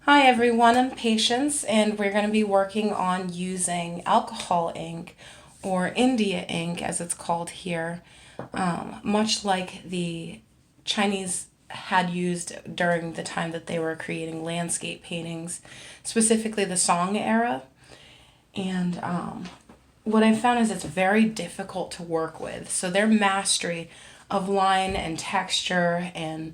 Hi everyone, I'm Patience, and we're going to be working on using alcohol ink, or India ink as it's called here, much like the Chinese had used during the time that they were creating landscape paintings, specifically the Song era. And what I found is it's very difficult to work with. So their mastery of line and texture and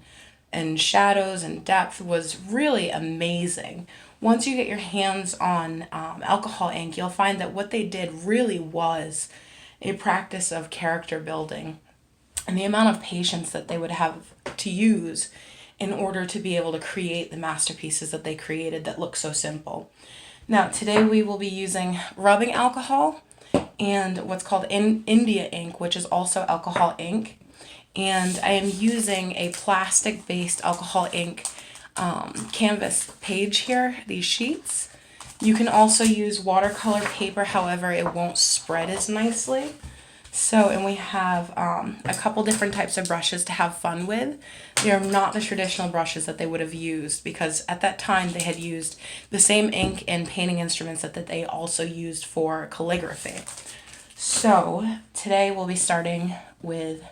shadows and depth was really amazing. Once you get your hands on alcohol ink, you'll find that what they did really was a practice of character building and the amount of patience that they would have to use in order to be able to create the masterpieces that they created that look so simple. Now, today we will be using rubbing alcohol and what's called India ink, which is also alcohol ink. And I am using a plastic-based alcohol ink canvas page here, these sheets. You can also use watercolor paper, however, it won't spread as nicely. So, and we have a couple different types of brushes to have fun with. They are not the traditional brushes that they would have used because at that time they had used the same ink and painting instruments that they also used for calligraphy. So today we'll be starting with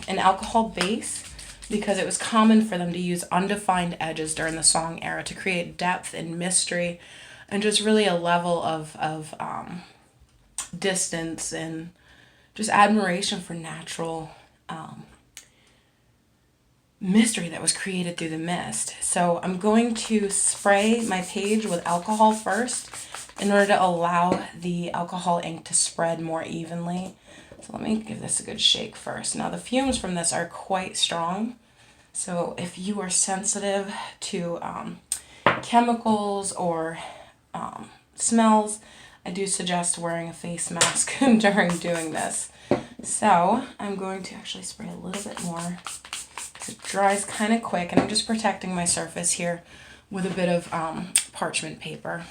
an alcohol base because it was common for them to use undefined edges during the Song era to create depth and mystery and just really a level of distance and just admiration for natural mystery that was created through the mist. So I'm going to spray my page with alcohol first in order to allow the alcohol ink to spread more evenly. So let me give this a good shake first. Now the fumes from this are quite strong. So if you are sensitive to chemicals or smells, I do suggest wearing a face mask during doing this. So I'm going to actually spray a little bit more. It dries kind of quick, and I'm just protecting my surface here with a bit of parchment paper.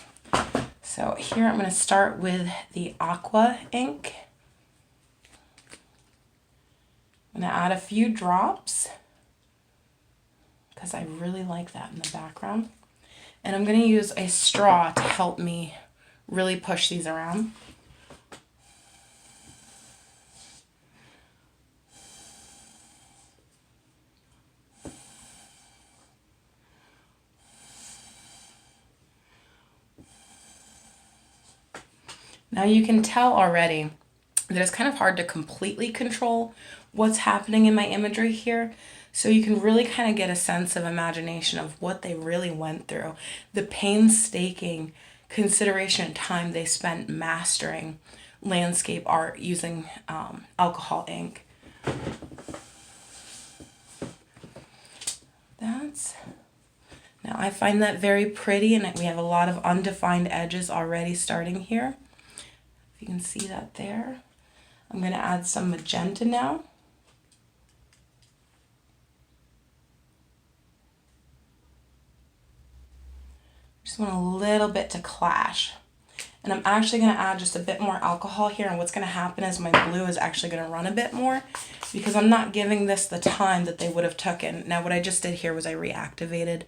So here I'm going to start with the aqua ink. I'm going to add a few drops because I really like that in the background. And I'm going to use a straw to help me really push these around. Now you can tell already that it's kind of hard to completely control what's happening in my imagery here. So you can really kind of get a sense of imagination of what they really went through, the painstaking consideration and time they spent mastering landscape art using alcohol ink. Now I find that very pretty, and we have a lot of undefined edges already starting here. If you can see that there. I'm going to add some magenta now. Just want a little bit to clash. And I'm actually going to add just a bit more alcohol here, and what's going to happen is my blue is actually going to run a bit more because I'm not giving this the time that they would have taken. Now what I just did here was I reactivated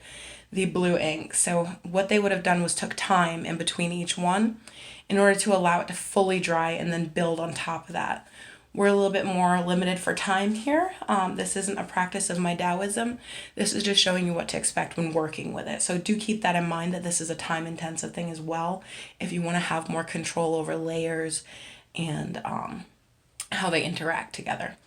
the blue ink. So what they would have done was took time in between each one in order to allow it to fully dry and then build on top of that. We're a little bit more limited for time here. This isn't a practice of my Taoism. This is just showing you what to expect when working with it. So do keep that in mind that this is a time-intensive thing as well if you want to have more control over layers and how they interact together.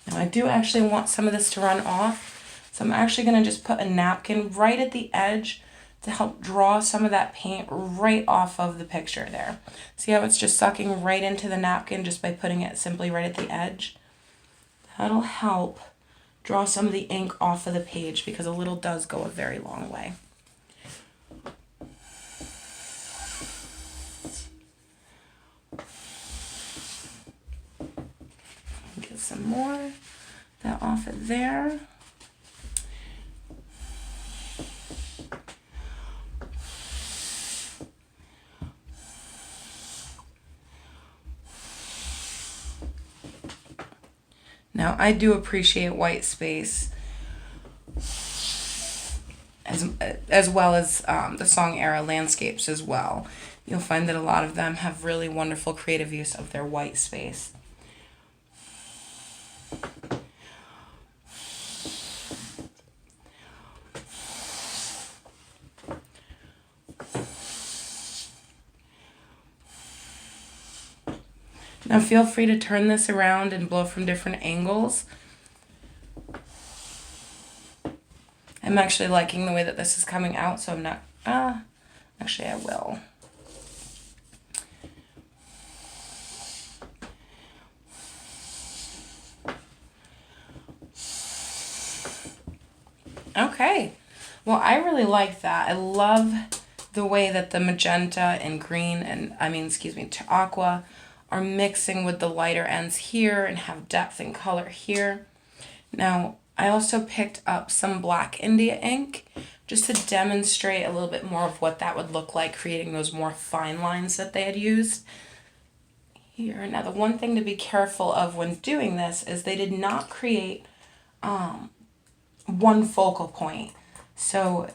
Now I do actually want some of this to run off, so I'm actually going to just put a napkin right at the edge to help draw some of that paint right off of the picture there. See how it's just sucking right into the napkin just by putting it simply right at the edge? That'll help draw some of the ink off of the page because a little does go a very long way. some more that off of there. Now, I do appreciate white space as well as the song era landscapes as well. You'll find that a lot of them have really wonderful creative use of their white space. Now feel free to turn this around and blow from different angles. I'm actually liking the way that this is coming out, so I'm not, actually I will. Okay, well I really like that. I love the way that the magenta and green and, to aqua are mixing with the lighter ends here and have depth and color here. Now, I also picked up some black India ink just to demonstrate a little bit more of what that would look like, creating those more fine lines that they had used here. Now, the one thing to be careful of when doing this is they did not create one focal point. So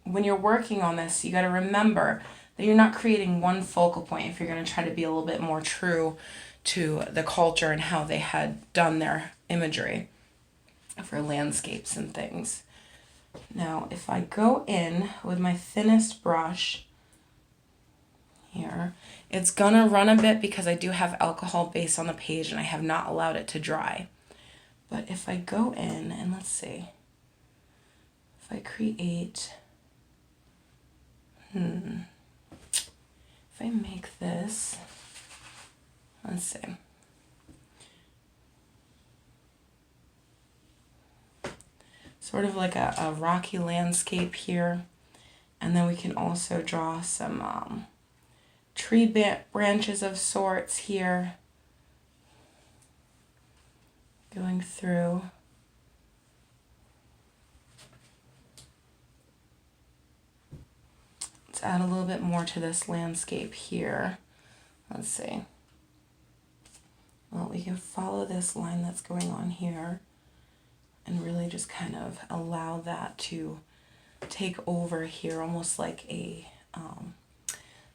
when you're working on this, you got to remember that you're not creating one focal point if you're going to try to be a little bit more true to the culture and how they had done their imagery for landscapes and things. Now, if I go in with my thinnest brush here, it's gonna run a bit because I do have alcohol base on the page and I have not allowed it to dry. But if I go in and let's see, if I create, if I make this, let's see. Sort of like a rocky landscape here. And then we can also draw some tree branches of sorts here. Going through. Let's add a little bit more to this landscape here. Let's see. Well, we can follow this line that's going on here and really just kind of allow that to take over here, almost like a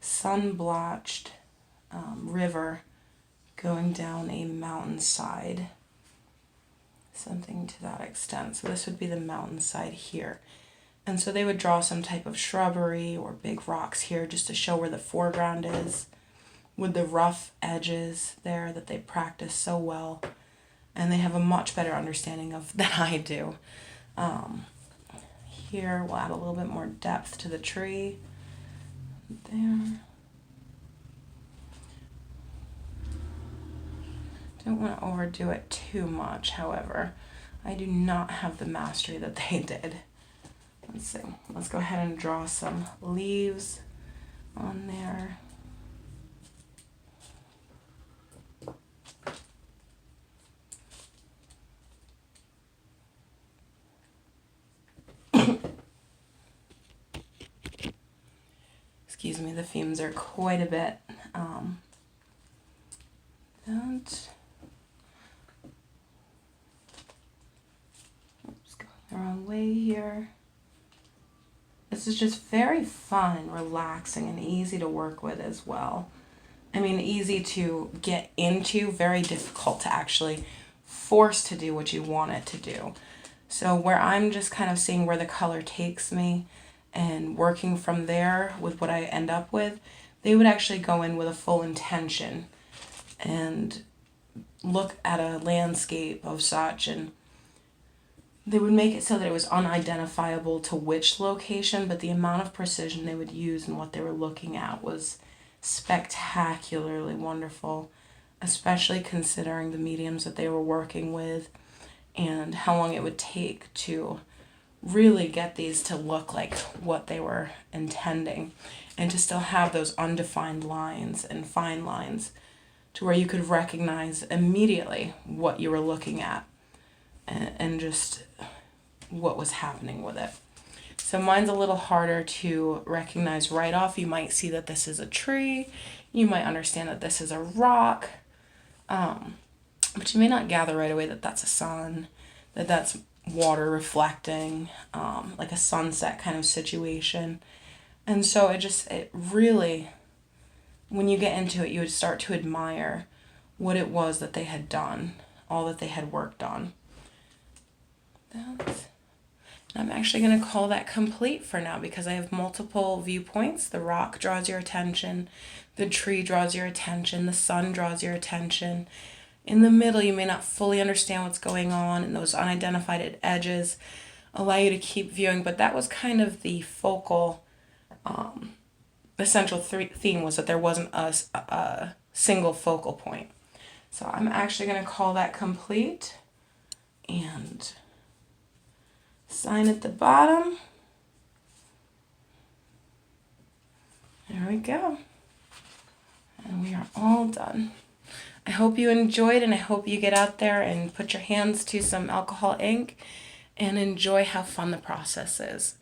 sun-blotched river going down a mountainside, something to that extent. So this would be the mountainside here. And so they would draw some type of shrubbery or big rocks here just to show where the foreground is, with the rough edges there that they practice so well. And they have a much better understanding of than I do. Here we'll add a little bit more depth to the tree. There. Don't want to overdo it too much, however. I do not have the mastery that they did. Let's see. Let's go ahead and draw some leaves on there. Excuse me, the fumes are quite a bit. Oops, going the wrong way here. This is just very fun and relaxing and easy to work with as well. I mean, easy to get into, very difficult to actually force to do what you want it to do. So where I'm just kind of seeing where the color takes me and working from there with what I end up with, they would actually go in with a full intention and look at a landscape of such, and they would make it so that it was unidentifiable to which location, but the amount of precision they would use and what they were looking at was spectacularly wonderful, especially considering the mediums that they were working with and how long it would take to really get these to look like what they were intending and to still have those undefined lines and fine lines to where you could recognize immediately what you were looking at and just what was happening with it. So mine's a little harder to recognize right off. You might see that this is a tree. You might understand that this is a rock. But you may not gather right away that that's a sun, that that's water reflecting, like a sunset kind of situation. And so it really, when you get into it, you would start to admire what it was that they had done, all that they had worked on. I'm actually going to call that complete for now because I have multiple viewpoints. The rock draws your attention, the tree draws your attention, the sun draws your attention. In the middle, you may not fully understand what's going on, and those unidentified edges allow you to keep viewing, but that was kind of the focal, the central theme was that there wasn't a single focal point. So I'm actually going to call that complete and sign at the bottom. There we go. And we are all done. I hope you enjoyed, and I hope you get out there and put your hands to some alcohol ink and enjoy how fun the process is.